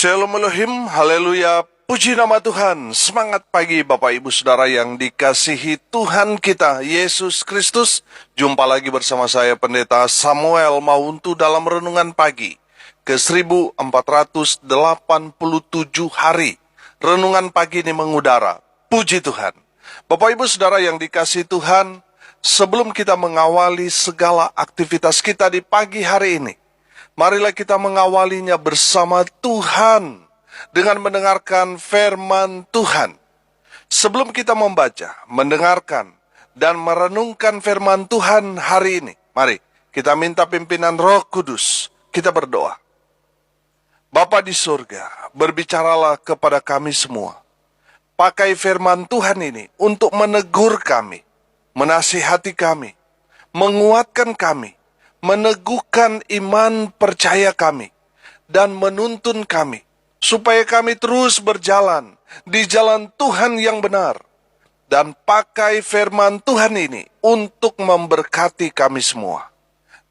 Shalom Elohim, haleluya, puji nama Tuhan. Semangat pagi Bapak Ibu Saudara yang dikasihi Tuhan kita, Yesus Kristus. Jumpa lagi bersama saya Pendeta Samuel Mauntu dalam Renungan Pagi ke 1487 hari. Renungan pagi ini mengudara, puji Tuhan. Bapak Ibu Saudara yang dikasihi Tuhan, sebelum kita mengawali segala aktivitas kita di pagi hari ini, marilah kita mengawalinya bersama Tuhan dengan mendengarkan firman Tuhan. Sebelum kita membaca, mendengarkan, dan merenungkan firman Tuhan hari ini, mari kita minta pimpinan Roh Kudus. Kita berdoa. Bapa di surga, berbicaralah kepada kami semua. Pakai firman Tuhan ini untuk menegur kami, menasihati kami, menguatkan kami, meneguhkan iman percaya kami, dan menuntun kami, supaya kami terus berjalan di jalan Tuhan yang benar. Dan pakai firman Tuhan ini untuk memberkati kami semua.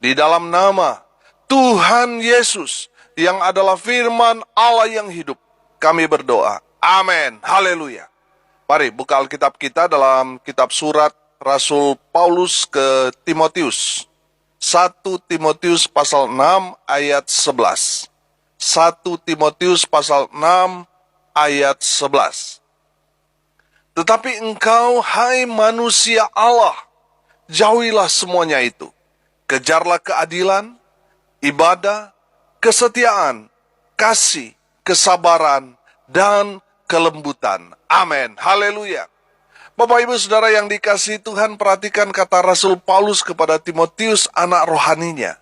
Di dalam nama Tuhan Yesus, yang adalah firman Allah yang hidup, kami berdoa. Amin. Haleluya. Mari buka Alkitab kita dalam kitab surat Rasul Paulus ke Timotius. 1 Timotius pasal 6 ayat 11. 1 Timotius pasal 6 ayat 11. Tetapi engkau, hai manusia Allah, jauhilah semuanya itu. Kejarlah keadilan, ibadah, kesetiaan, kasih, kesabaran, dan kelembutan. Amin. Haleluya. Bapak Ibu Saudara yang dikasihi Tuhan, perhatikan kata Rasul Paulus kepada Timotius, anak rohaninya.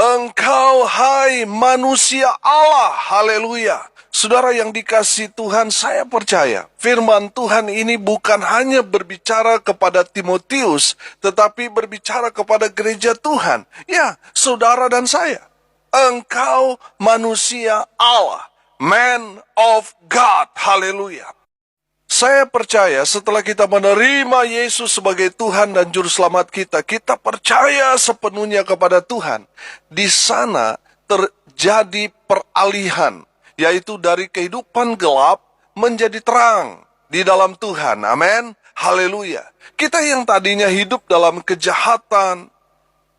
Engkau, hai manusia Allah, haleluya. Saudara yang dikasihi Tuhan, saya percaya firman Tuhan ini bukan hanya berbicara kepada Timotius, tetapi berbicara kepada gereja Tuhan. Ya, saudara dan saya. Engkau manusia Allah, man of God, haleluya. Saya percaya setelah kita menerima Yesus sebagai Tuhan dan Juru Selamat kita, kita percaya sepenuhnya kepada Tuhan. Di sana terjadi peralihan, yaitu dari kehidupan gelap menjadi terang di dalam Tuhan. Amin. Haleluya. Kita yang tadinya hidup dalam kejahatan,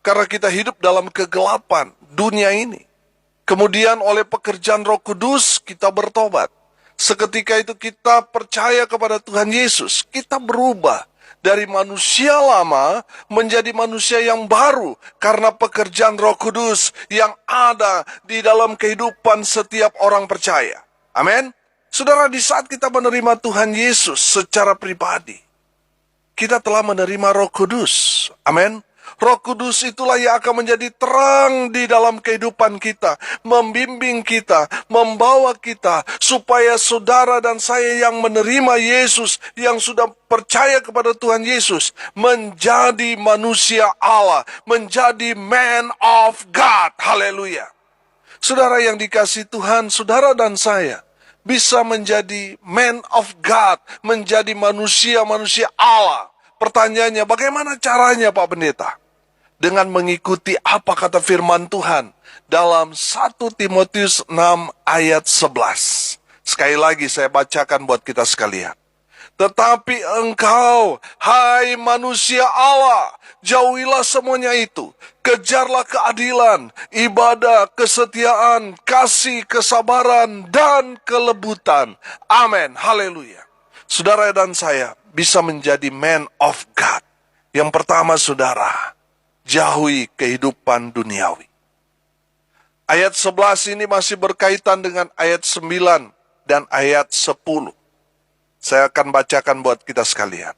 karena kita hidup dalam kegelapan dunia ini. Kemudian oleh pekerjaan Roh Kudus kita bertobat. Seketika itu kita percaya kepada Tuhan Yesus. Kita berubah dari manusia lama menjadi manusia yang baru karena pekerjaan Roh Kudus yang ada di dalam kehidupan setiap orang percaya. Amin. Saudara, di saat kita menerima Tuhan Yesus secara pribadi, kita telah menerima Roh Kudus. Amin. Roh Kudus itulah yang akan menjadi terang di dalam kehidupan kita, membimbing kita, membawa kita, supaya saudara dan saya yang menerima Yesus, yang sudah percaya kepada Tuhan Yesus, menjadi manusia Allah, menjadi man of God. Haleluya. Saudara yang dikasihi Tuhan, saudara dan saya bisa menjadi man of God, menjadi manusia-manusia Allah. Pertanyaannya, bagaimana caranya Pak Pendeta? Dengan mengikuti apa kata firman Tuhan dalam 1 Timotius 6 ayat 11. Sekali lagi saya bacakan buat kita sekalian. Tetapi engkau, hai manusia Allah, jauhilah semuanya itu. Kejarlah keadilan, ibadah, kesetiaan, kasih, kesabaran, dan kelembutan. Amin. Haleluya. Saudara dan saya bisa menjadi man of God. Yang pertama, saudara, jauhi kehidupan duniawi. Ayat 11 ini masih berkaitan dengan ayat 9 dan ayat 10. Saya akan bacakan buat kita sekalian.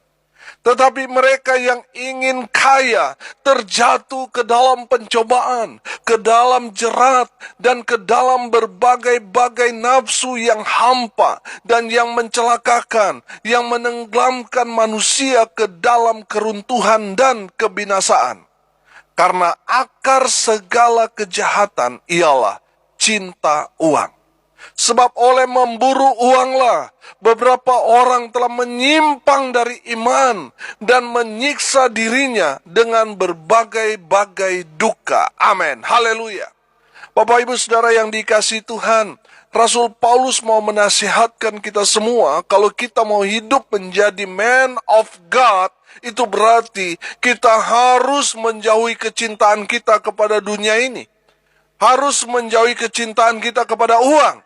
Tetapi mereka yang ingin kaya terjatuh ke dalam pencobaan, ke dalam jerat, dan ke dalam berbagai-bagai nafsu yang hampa dan yang mencelakakan, yang menenggelamkan manusia ke dalam keruntuhan dan kebinasaan. Karena akar segala kejahatan ialah cinta uang. Sebab oleh memburu uanglah beberapa orang telah menyimpang dari iman dan menyiksa dirinya dengan berbagai-bagai duka. Amin. Haleluya. Bapak Ibu Saudara yang dikasihi Tuhan, Rasul Paulus mau menasihatkan kita semua, kalau kita mau hidup menjadi man of God, itu berarti kita harus menjauhi kecintaan kita kepada dunia ini. Harus menjauhi kecintaan kita kepada uang.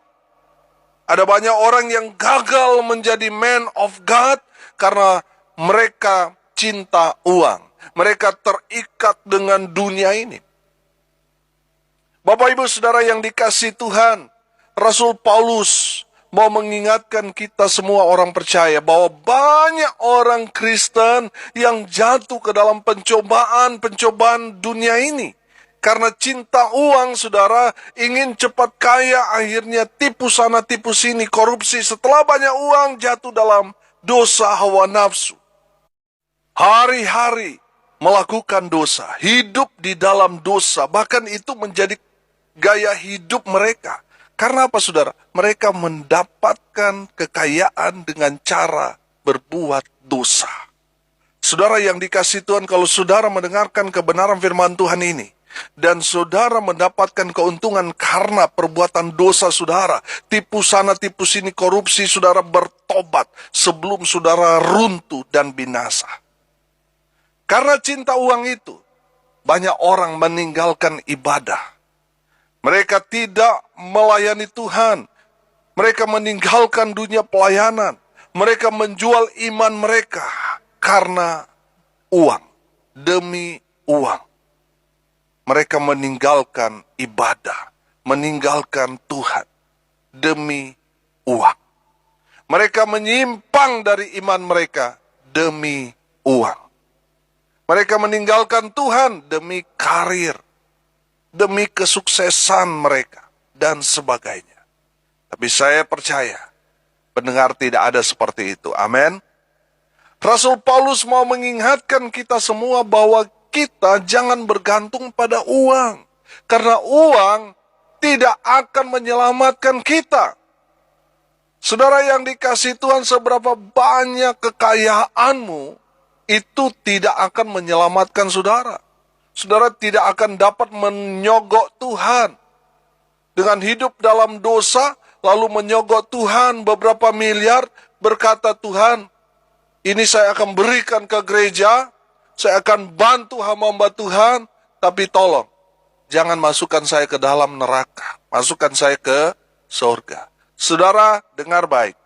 Ada banyak orang yang gagal menjadi man of God karena mereka cinta uang. Mereka terikat dengan dunia ini. Bapak Ibu Saudara yang dikasihi Tuhan, Rasul Paulus mau mengingatkan kita semua orang percaya bahwa banyak orang Kristen yang jatuh ke dalam pencobaan dunia ini. Karena cinta uang, saudara, ingin cepat kaya, akhirnya tipu sana, tipu sini, korupsi. Setelah banyak uang, jatuh dalam dosa hawa nafsu. Hari-hari melakukan dosa, hidup di dalam dosa, bahkan itu menjadi gaya hidup mereka. Karena apa, saudara? Mereka mendapatkan kekayaan dengan cara berbuat dosa. Saudara yang dikasihi Tuhan, kalau saudara mendengarkan kebenaran firman Tuhan ini, dan saudara mendapatkan keuntungan karena perbuatan dosa saudara, tipu sana tipu sini, korupsi, saudara bertobat sebelum saudara runtuh dan binasa. Karena cinta uang itu, banyak orang meninggalkan ibadah. Mereka tidak melayani Tuhan. Mereka meninggalkan dunia pelayanan. Mereka menjual iman mereka karena uang, demi uang. Mereka meninggalkan ibadah, meninggalkan Tuhan demi uang. Mereka menyimpang dari iman mereka demi uang. Mereka meninggalkan Tuhan demi karir, demi kesuksesan mereka, dan sebagainya. Tapi saya percaya, pendengar, tidak ada seperti itu. Amin. Rasul Paulus mau mengingatkan kita semua bahwa kita jangan bergantung pada uang. Karena uang tidak akan menyelamatkan kita. Saudara yang dikasihi Tuhan, seberapa banyak kekayaanmu, itu tidak akan menyelamatkan saudara. Saudara tidak akan dapat menyogok Tuhan. Dengan hidup dalam dosa, lalu menyogok Tuhan beberapa miliar, berkata, Tuhan, ini saya akan berikan ke gereja, saya akan bantu hamba-hamba Tuhan, tapi tolong, jangan masukkan saya ke dalam neraka, masukkan saya ke surga. Saudara, dengar baik,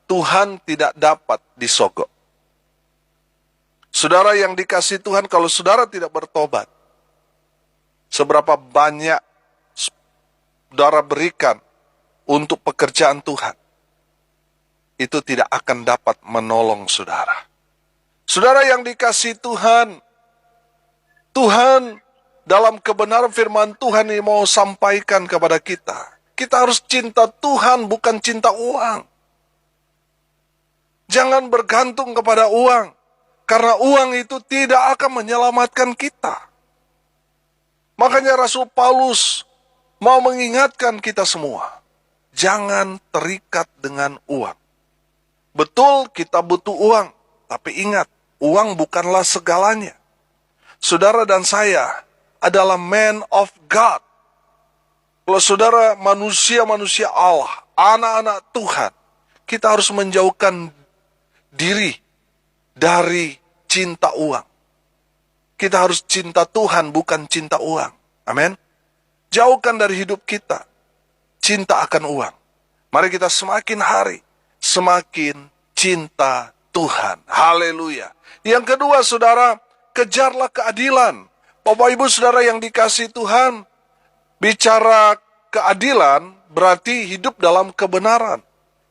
Tuhan tidak dapat disogok. Saudara yang dikasihi Tuhan, kalau saudara tidak bertobat, seberapa banyak saudara berikan untuk pekerjaan Tuhan, itu tidak akan dapat menolong saudara. Saudara yang dikasihi Tuhan, Tuhan dalam kebenaran firman Tuhan ini mau sampaikan kepada kita. Kita harus cinta Tuhan, bukan cinta uang. Jangan bergantung kepada uang, karena uang itu tidak akan menyelamatkan kita. Makanya Rasul Paulus mau mengingatkan kita semua, jangan terikat dengan uang. Betul, kita butuh uang, tapi ingat, uang bukanlah segalanya. Saudara dan saya adalah man of God. Kalau saudara manusia-manusia Allah, anak-anak Tuhan, kita harus menjauhkan diri dari cinta uang. Kita harus cinta Tuhan, bukan cinta uang. Amin. Jauhkan dari hidup kita cinta akan uang. Mari kita semakin hari semakin cinta Tuhan. Haleluya. Yang kedua, saudara, kejarlah keadilan. Bapak Ibu Saudara yang dikasihi Tuhan, bicara keadilan berarti hidup dalam kebenaran.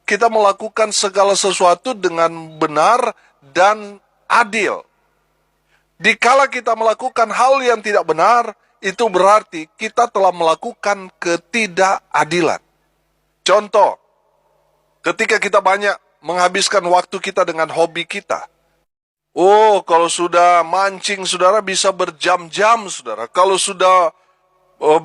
Kita melakukan segala sesuatu dengan benar dan adil. Dikala kita melakukan hal yang tidak benar, itu berarti kita telah melakukan ketidakadilan. Contoh, ketika kita banyak menghabiskan waktu kita dengan hobi kita. Oh, kalau sudah mancing, saudara bisa berjam-jam, saudara. Kalau sudah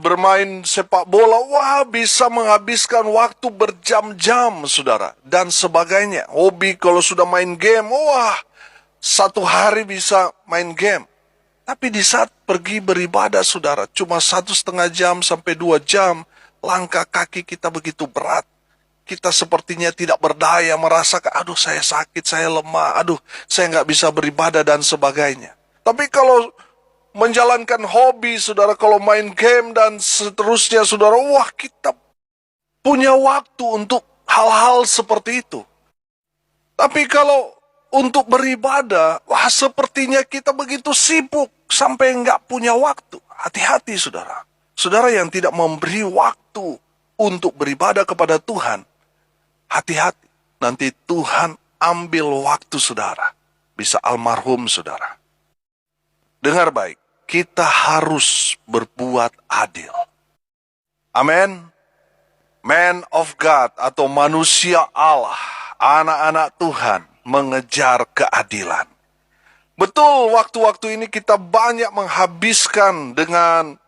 bermain sepak bola, wah, bisa menghabiskan waktu berjam-jam, saudara. Dan sebagainya. Hobi kalau sudah main game, wah, satu hari bisa main game. Tapi di saat pergi beribadah, saudara, cuma 1,5 jam sampai 2 jam, langkah kaki kita begitu berat. Kita sepertinya tidak berdaya, merasa, aduh saya sakit, saya lemah, aduh saya nggak bisa beribadah dan sebagainya. Tapi kalau menjalankan hobi, saudara, kalau main game dan seterusnya, saudara, wah kita punya waktu untuk hal-hal seperti itu. Tapi kalau untuk beribadah, wah sepertinya kita begitu sibuk sampai nggak punya waktu. Hati-hati, saudara. Saudara yang tidak memberi waktu untuk beribadah kepada Tuhan, hati-hati. Nanti Tuhan ambil waktu saudara. Bisa almarhum, saudara. Dengar baik, kita harus berbuat adil. Amin. Man of God atau manusia Allah, anak-anak Tuhan, mengejar keadilan. Betul, waktu-waktu ini kita banyak menghabiskan dengan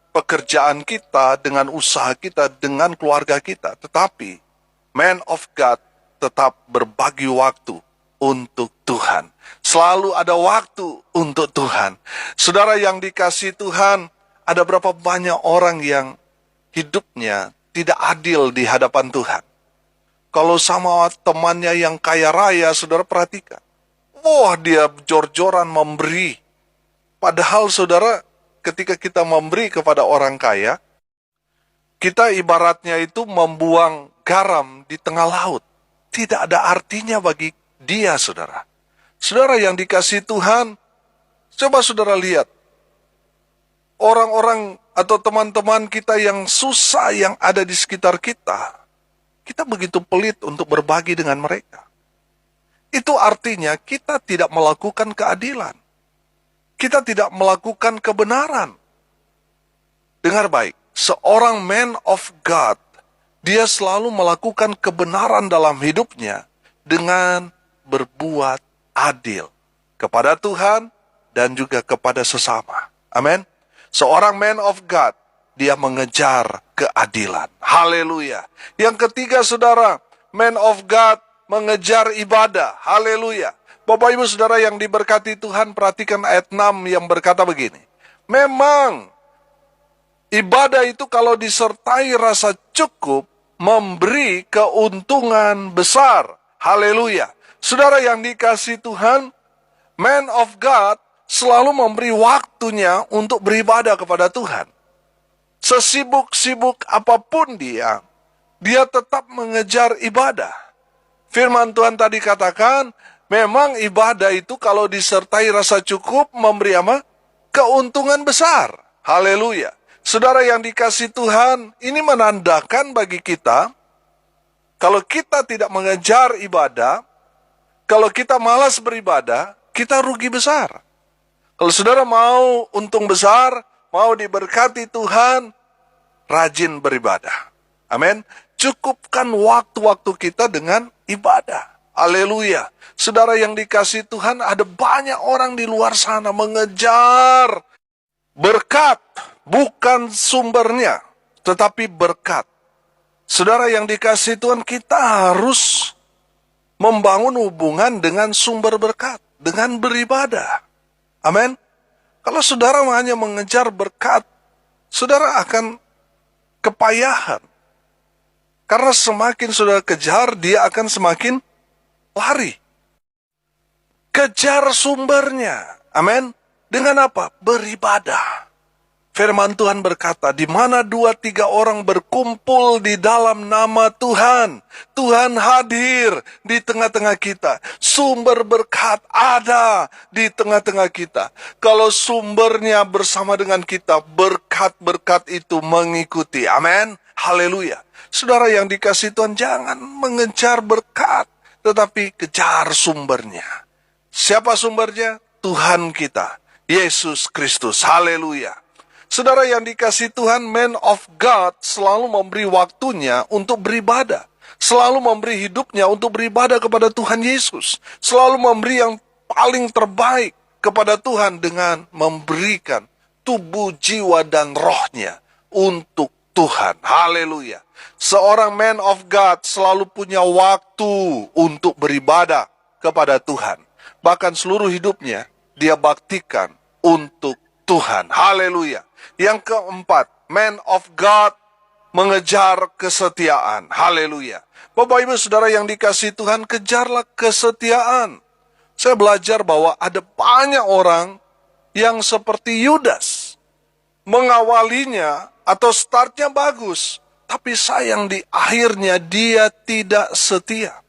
pekerjaan kita, dengan usaha kita, dengan keluarga kita. Tetapi, man of God tetap berbagi waktu untuk Tuhan. Selalu ada waktu untuk Tuhan. Saudara yang dikasihi Tuhan, ada berapa banyak orang yang hidupnya tidak adil di hadapan Tuhan. Kalau sama temannya yang kaya raya, saudara perhatikan. Wah, dia jor-joran memberi. Padahal, saudara, ketika kita memberi kepada orang kaya, kita ibaratnya itu membuang garam di tengah laut. Tidak ada artinya bagi dia, saudara. Saudara yang dikasihi Tuhan, coba saudara lihat. Orang-orang atau teman-teman kita yang susah yang ada di sekitar kita, kita begitu pelit untuk berbagi dengan mereka. Itu artinya kita tidak melakukan keadilan. Kita tidak melakukan kebenaran. Dengar baik, seorang man of God, dia selalu melakukan kebenaran dalam hidupnya dengan berbuat adil kepada Tuhan dan juga kepada sesama. Amin. Seorang man of God, dia mengejar keadilan. Haleluya. Yang ketiga, saudara, man of God mengejar ibadah. Haleluya. Bapak Ibu Saudara yang diberkati Tuhan, perhatikan ayat 6 yang berkata begini. Memang ibadah itu kalau disertai rasa cukup, memberi keuntungan besar. Haleluya. Saudara yang dikasihi Tuhan, man of God selalu memberi waktunya untuk beribadah kepada Tuhan. Sesibuk-sibuk apapun dia tetap mengejar ibadah. Firman Tuhan tadi katakan, memang ibadah itu kalau disertai rasa cukup, memberi apa? Keuntungan besar. Haleluya. Saudara yang dikasihi Tuhan, ini menandakan bagi kita, kalau kita tidak mengejar ibadah, kalau kita malas beribadah, kita rugi besar. Kalau saudara mau untung besar, mau diberkati Tuhan, rajin beribadah. Amin. Cukupkan waktu-waktu kita dengan ibadah. Haleluya. Saudara yang dikasihi Tuhan, ada banyak orang di luar sana mengejar berkat, bukan sumbernya, tetapi berkat. Saudara yang dikasihi Tuhan, kita harus membangun hubungan dengan sumber berkat, dengan beribadah. Amin. Kalau saudara hanya mengejar berkat, saudara akan kepayahan. Karena semakin saudara kejar, dia akan semakin lari. Kejar sumbernya. Amin. Dengan apa? Beribadah. Firman Tuhan berkata, di mana 2-3 orang berkumpul di dalam nama Tuhan, Tuhan hadir di tengah-tengah kita. Sumber berkat ada di tengah-tengah kita. Kalau sumbernya bersama dengan kita, berkat-berkat itu mengikuti. Amin. Haleluya. Saudara yang dikasihi Tuhan, jangan mengejar berkat, tetapi kejar sumbernya. Siapa sumbernya? Tuhan kita, Yesus Kristus. Haleluya. Saudara yang dikasihi Tuhan, man of God selalu memberi waktunya untuk beribadah. Selalu memberi hidupnya untuk beribadah kepada Tuhan Yesus. Selalu memberi yang paling terbaik kepada Tuhan dengan memberikan tubuh, jiwa, dan rohnya untuk Tuhan. Haleluya. Seorang man of God selalu punya waktu untuk beribadah kepada Tuhan. Bahkan seluruh hidupnya dia baktikan untuk Tuhan. Haleluya. Yang keempat, man of God mengejar kesetiaan. Haleluya. Bapak Ibu Saudara yang dikasihi Tuhan, kejarlah kesetiaan. Saya belajar bahwa ada banyak orang yang seperti Yudas. Mengawalinya atau startnya bagus, tapi sayang di akhirnya dia tidak setia.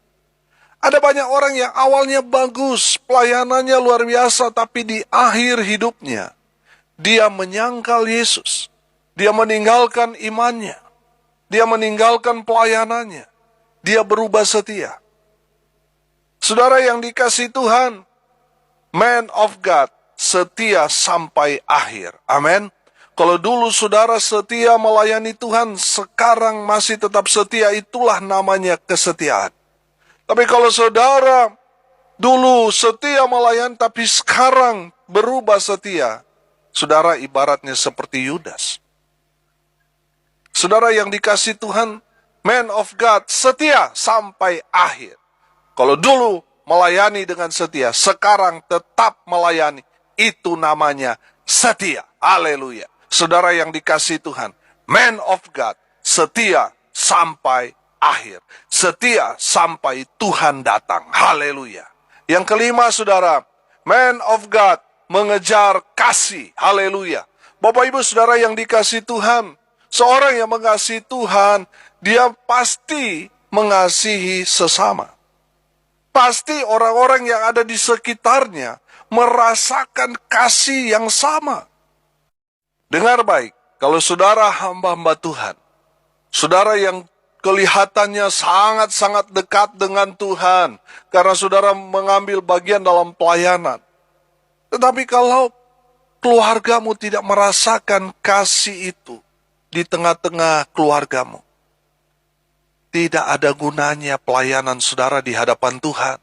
Ada banyak orang yang awalnya bagus, pelayanannya luar biasa, tapi di akhir hidupnya dia menyangkal Yesus. Dia meninggalkan imannya. Dia meninggalkan pelayanannya. Dia berubah setia. Saudara yang dikasihi Tuhan, man of God setia sampai akhir. Amin. Kalau dulu saudara setia melayani Tuhan, sekarang masih tetap setia, itulah namanya kesetiaan. Tapi kalau saudara dulu setia melayani, tapi sekarang berubah setia, saudara ibaratnya seperti Yudas. Saudara yang dikasihi Tuhan, man of God setia sampai akhir. Kalau dulu melayani dengan setia, sekarang tetap melayani, itu namanya setia. Haleluya. Saudara yang dikasihi Tuhan, man of God setia sampai akhir. Setia sampai Tuhan datang. Haleluya. Yang kelima saudara, man of God mengejar kasih. Haleluya. Bapak Ibu Saudara yang dikasihi Tuhan, seorang yang mengasihi Tuhan, dia pasti mengasihi sesama. Pasti orang-orang yang ada di sekitarnya merasakan kasih yang sama. Dengar baik, kalau saudara hamba-hamba Tuhan, saudara yang kelihatannya sangat-sangat dekat dengan Tuhan, karena saudara mengambil bagian dalam pelayanan. Tetapi kalau keluargamu tidak merasakan kasih itu di tengah-tengah keluargamu, tidak ada gunanya pelayanan saudara di hadapan Tuhan.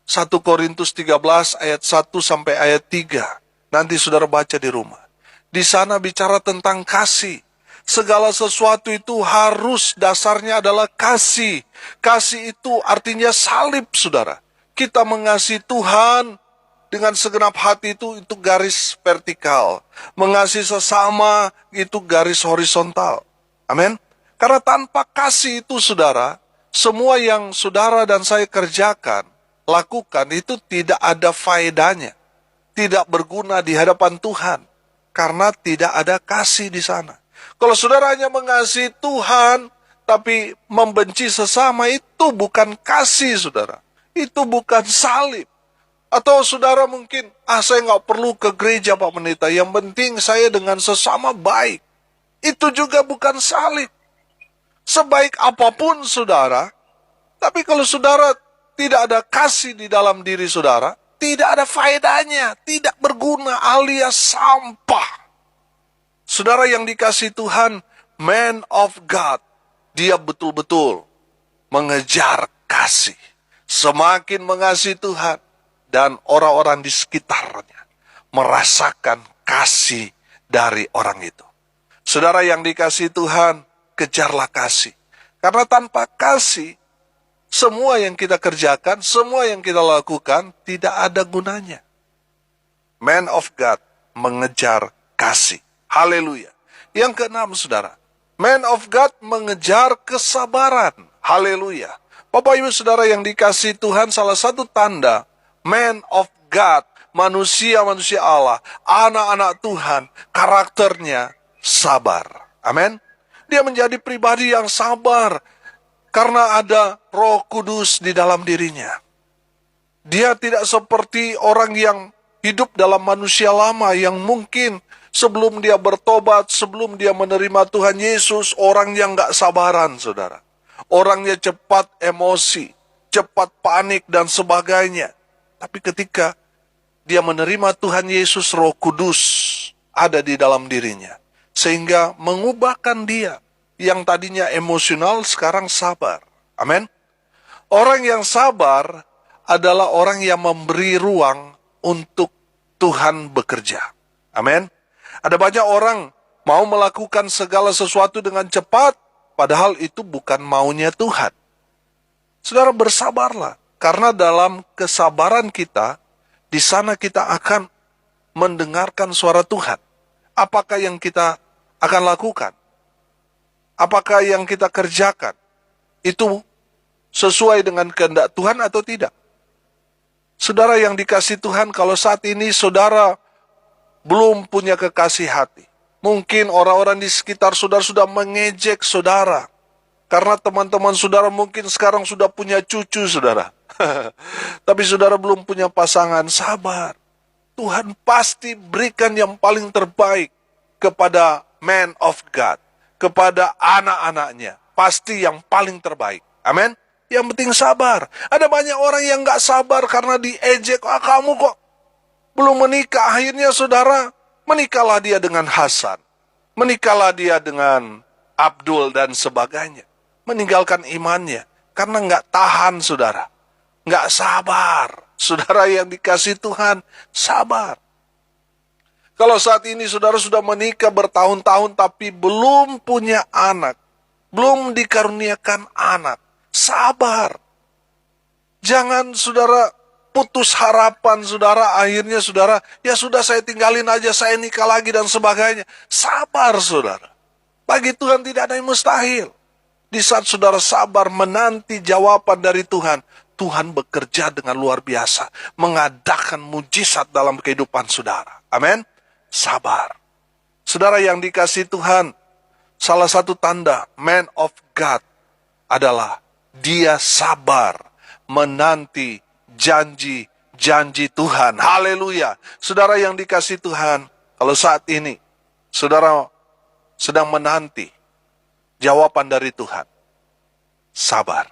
1 Korintus 13 ayat 1 sampai ayat 3. Nanti saudara baca di rumah. Di sana bicara tentang kasih. Segala sesuatu itu harus dasarnya adalah kasih. Kasih itu artinya salib, saudara. Kita mengasihi Tuhan dengan segenap hati itu garis vertikal. Mengasihi sesama itu garis horizontal. Amin. Karena tanpa kasih itu, saudara, semua yang saudara dan saya kerjakan, lakukan itu tidak ada faedahnya. Tidak berguna di hadapan Tuhan. Karena tidak ada kasih di sana. Kalau saudara hanya mengasihi Tuhan, tapi membenci sesama, itu bukan kasih, saudara. Itu bukan salib. Atau saudara mungkin, saya nggak perlu ke gereja Pak Pendeta, yang penting saya dengan sesama baik. Itu juga bukan salib. Sebaik apapun saudara, tapi kalau saudara tidak ada kasih di dalam diri saudara, tidak ada faedahnya, tidak berguna alias sampah. Saudara yang dikasihi Tuhan, man of God, dia betul-betul mengejar kasih. Semakin mengasihi Tuhan dan orang-orang di sekitarnya merasakan kasih dari orang itu. Saudara yang dikasihi Tuhan, kejarlah kasih. Karena tanpa kasih, semua yang kita kerjakan, semua yang kita lakukan, tidak ada gunanya. Man of God mengejar kasih. Haleluya. Yang keenam, saudara. Man of God mengejar kesabaran. Haleluya. Bapak Ibu Saudara yang dikasihi Tuhan, salah satu tanda man of God, manusia-manusia Allah, anak-anak Tuhan, karakternya sabar. Amin. Dia menjadi pribadi yang sabar karena ada Roh Kudus di dalam dirinya. Dia tidak seperti orang yang hidup dalam manusia lama yang mungkin sebelum dia bertobat, sebelum dia menerima Tuhan Yesus, orang yang gak sabaran, saudara. Orangnya cepat emosi, cepat panik dan sebagainya. Tapi ketika dia menerima Tuhan Yesus, Roh Kudus ada di dalam dirinya. Sehingga mengubahkan dia yang tadinya emosional sekarang sabar. Amin. Orang yang sabar adalah orang yang memberi ruang untuk Tuhan bekerja. Amin. Ada banyak orang mau melakukan segala sesuatu dengan cepat, padahal itu bukan maunya Tuhan. Saudara, bersabarlah, karena dalam kesabaran kita, di sana kita akan mendengarkan suara Tuhan. Apakah yang kita akan lakukan? Apakah yang kita kerjakan itu sesuai dengan kehendak Tuhan atau tidak? Saudara yang dikasihi Tuhan, kalau saat ini saudara belum punya kekasih hati, mungkin orang-orang di sekitar saudara sudah mengejek saudara. Karena teman-teman saudara mungkin sekarang sudah punya cucu saudara. Tapi saudara belum punya pasangan, sabar. Tuhan pasti berikan yang paling terbaik kepada man of God, kepada anak-anaknya. Pasti yang paling terbaik. Amin. Yang penting sabar. Ada banyak orang yang gak sabar karena diejek. Kamu kok belum menikah. Akhirnya saudara, menikahlah dia dengan Hasan. Menikahlah dia dengan Abdul dan sebagainya. Meninggalkan imannya. Karena gak tahan saudara. Gak sabar. Saudara yang dikasih Tuhan, sabar. Kalau saat ini saudara sudah menikah bertahun-tahun tapi belum punya anak, belum dikaruniakan anak, sabar. Jangan saudara putus harapan saudara, akhirnya saudara, ya sudah saya tinggalin aja, saya nikah lagi dan sebagainya. Sabar saudara. Bagi Tuhan tidak ada yang mustahil. Di saat saudara sabar menanti jawaban dari Tuhan, Tuhan bekerja dengan luar biasa, mengadakan mujizat dalam kehidupan saudara. Amin. Sabar. Saudara yang dikasihi Tuhan, salah satu tanda man of God adalah dia sabar menanti janji-janji Tuhan. Haleluya. Saudara yang dikasihi Tuhan, kalau saat ini saudara sedang menanti jawaban dari Tuhan, sabar.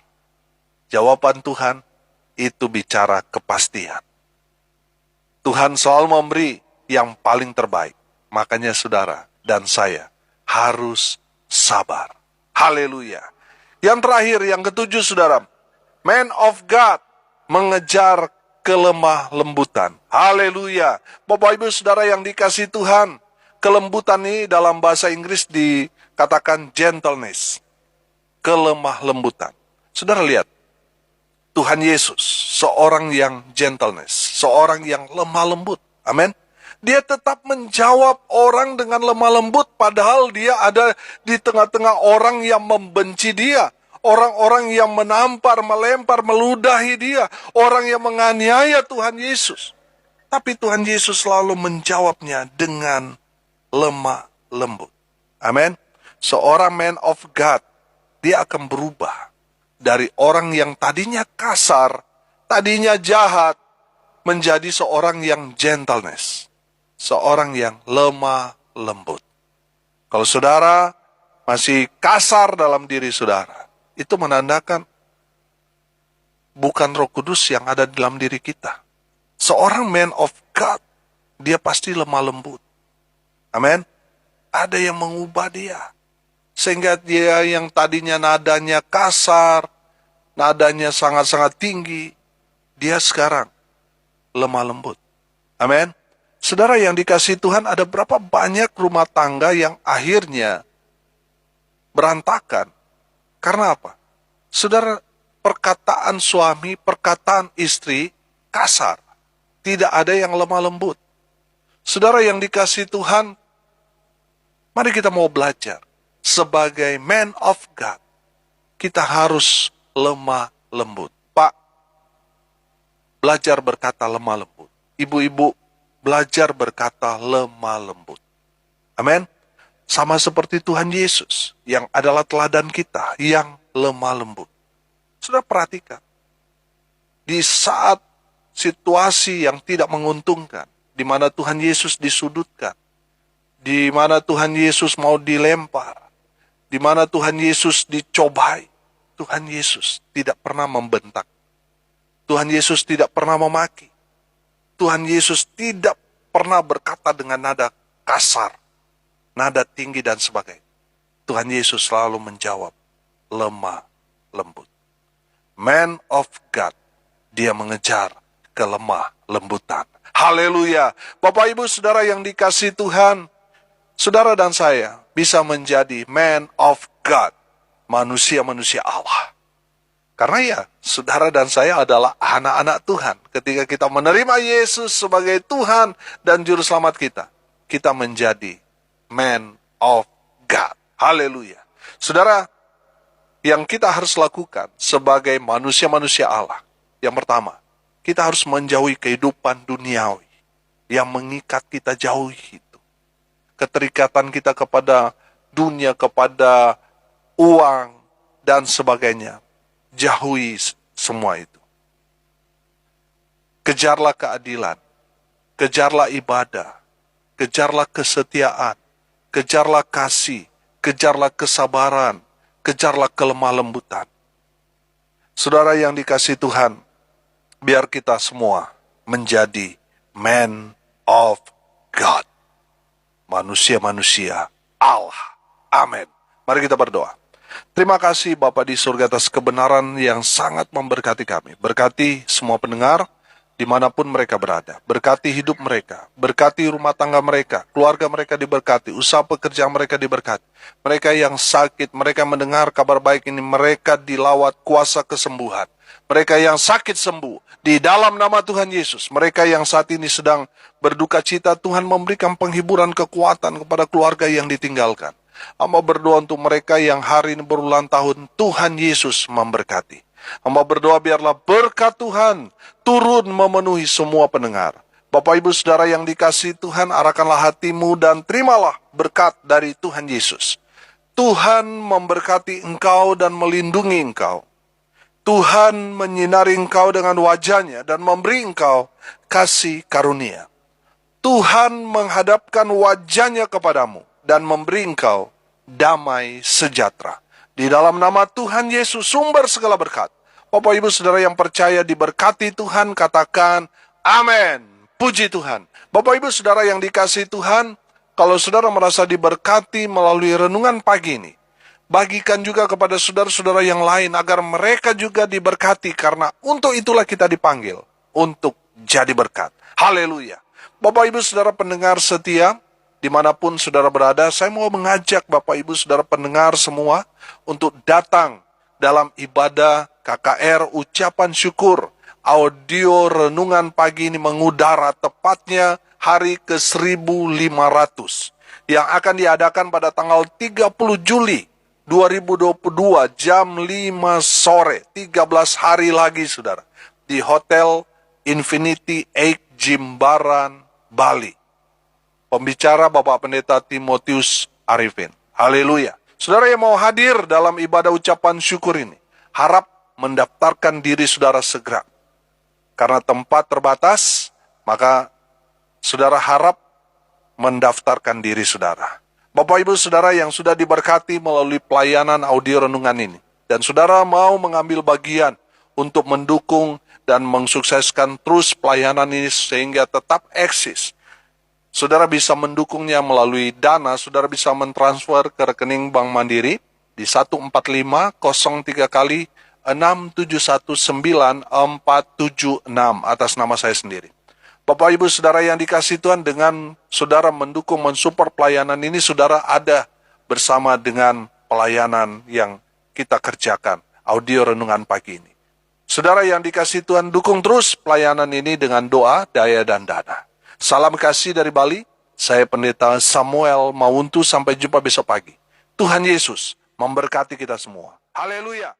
Jawaban Tuhan itu bicara kepastian. Tuhan selalu memberi yang paling terbaik. Makanya saudara dan saya harus sabar. Haleluya. Yang terakhir, yang ketujuh saudara. Man of God mengejar kelemah lembutan. Haleluya. Bapak ibu saudara yang dikasihi Tuhan. Kelembutan ini dalam bahasa Inggris dikatakan gentleness. Kelemah lembutan. Saudara lihat. Tuhan Yesus, seorang yang gentleness, seorang yang lemah lembut. Amin. Dia tetap menjawab orang dengan lemah lembut, padahal dia ada di tengah-tengah orang yang membenci dia. Orang-orang yang menampar, melempar, meludahi dia. Orang yang menganiaya Tuhan Yesus. Tapi Tuhan Yesus selalu menjawabnya dengan lemah lembut. Amin. Seorang man of God, dia akan berubah. Dari orang yang tadinya kasar, tadinya jahat, menjadi seorang yang gentleness. Seorang yang lemah lembut. Kalau saudara masih kasar dalam diri saudara, itu menandakan bukan Roh Kudus yang ada dalam diri kita. Seorang man of God, dia pasti lemah lembut. Amin. Ada yang mengubah dia. Sehingga dia yang tadinya nadanya kasar, nadanya sangat-sangat tinggi, dia sekarang lemah lembut. Amin. Saudara yang dikasihi Tuhan, ada berapa banyak rumah tangga yang akhirnya berantakan. Karena apa? Saudara, perkataan suami, perkataan istri kasar. Tidak ada yang lemah lembut. Saudara yang dikasihi Tuhan, mari kita mau belajar. Sebagai man of God, kita harus lemah lembut. Pak, belajar berkata lemah lembut. Ibu-ibu, belajar berkata lemah lembut. Amin. Sama seperti Tuhan Yesus, yang adalah teladan kita, yang lemah lembut. Sudah perhatikan. Di saat situasi yang tidak menguntungkan, di mana Tuhan Yesus disudutkan, di mana Tuhan Yesus mau dilempar, di mana Tuhan Yesus dicobai, Tuhan Yesus tidak pernah membentak. Tuhan Yesus tidak pernah memaki. Tuhan Yesus tidak pernah berkata dengan nada kasar, nada tinggi dan sebagainya. Tuhan Yesus selalu menjawab lemah lembut. Man of God, dia mengejar kelemah lembutan. Haleluya. Bapak ibu saudara yang dikasihi Tuhan, saudara dan saya bisa menjadi man of God, manusia-manusia Allah. Karena ya, saudara dan saya adalah anak-anak Tuhan. Ketika kita menerima Yesus sebagai Tuhan dan Juru Selamat kita menjadi man of God. Haleluya. Saudara, yang kita harus lakukan sebagai manusia-manusia Allah. Yang pertama, kita harus menjauhi kehidupan duniawi yang mengikat kita jauhi itu. Keterikatan kita kepada dunia, kepada uang, dan sebagainya. Jauhi semua itu. Kejarlah keadilan, kejarlah ibadah, kejarlah kesetiaan, kejarlah kasih, kejarlah kesabaran, kejarlah kelemah lembutan. Saudara yang dikasihi Tuhan, biar kita semua menjadi man of God. Manusia-manusia Allah. Amin. Mari kita berdoa. Terima kasih Bapa di surga atas kebenaran yang sangat memberkati kami. Berkati semua pendengar dimanapun mereka berada. Berkati hidup mereka. Berkati rumah tangga mereka. Keluarga mereka diberkati. Usaha pekerjaan mereka diberkati. Mereka yang sakit, mereka mendengar kabar baik ini. Mereka dilawat kuasa kesembuhan. Mereka yang sakit sembuh. Di dalam nama Tuhan Yesus. Mereka yang saat ini sedang berduka cita, Tuhan memberikan penghiburan kekuatan kepada keluarga yang ditinggalkan. Hamba berdoa untuk mereka yang hari ini berulang tahun, Tuhan Yesus memberkati. Hamba berdoa biarlah berkat Tuhan turun memenuhi semua pendengar. Bapak Ibu Saudara yang dikasihi Tuhan, arahkanlah hatimu dan terimalah berkat dari Tuhan Yesus. Tuhan memberkati engkau dan melindungi engkau. Tuhan menyinari engkau dengan wajahnya dan memberi engkau kasih karunia. Tuhan menghadapkan wajahnya kepadamu dan memberi engkau damai sejahtera. Di dalam nama Tuhan Yesus, sumber segala berkat. Bapak Ibu Saudara yang percaya diberkati Tuhan, katakan amin. Puji Tuhan. Bapak Ibu Saudara yang dikasihi Tuhan, kalau saudara merasa diberkati melalui renungan pagi ini, bagikan juga kepada saudara-saudara yang lain agar mereka juga diberkati, karena untuk itulah kita dipanggil untuk jadi berkat. Haleluya. Bapak Ibu Saudara pendengar setia, dimanapun saudara berada, saya mau mengajak Bapak Ibu Saudara pendengar semua untuk datang dalam ibadah KKR ucapan syukur. Audio renungan pagi ini mengudara tepatnya hari ke-1500 yang akan diadakan pada tanggal 30 Juli 2022 jam 5 sore, 13 hari lagi saudara, di Hotel Infinity Egg Jimbaran, Bali. Pembicara Bapak Pendeta Timotius Arifin. Haleluya. Saudara yang mau hadir dalam ibadah ucapan syukur ini, harap mendaftarkan diri saudara segera. Karena tempat terbatas, maka saudara harap mendaftarkan diri saudara. Bapak Ibu Saudara yang sudah diberkati melalui pelayanan audio renungan ini, dan saudara mau mengambil bagian untuk mendukung dan mensukseskan terus pelayanan ini sehingga tetap eksis, saudara bisa mendukungnya melalui dana. Saudara bisa mentransfer ke rekening Bank Mandiri di 14503 kali 6719476 atas nama saya sendiri. Bapak Ibu Saudara yang dikasihi Tuhan, dengan saudara mendukung mensupport pelayanan ini, saudara ada bersama dengan pelayanan yang kita kerjakan, audio renungan pagi ini. Saudara yang dikasihi Tuhan, dukung terus pelayanan ini dengan doa, daya, dan dana. Salam kasih dari Bali, saya Pendeta Samuel Mauntu, sampai jumpa besok pagi. Tuhan Yesus memberkati kita semua. Haleluya.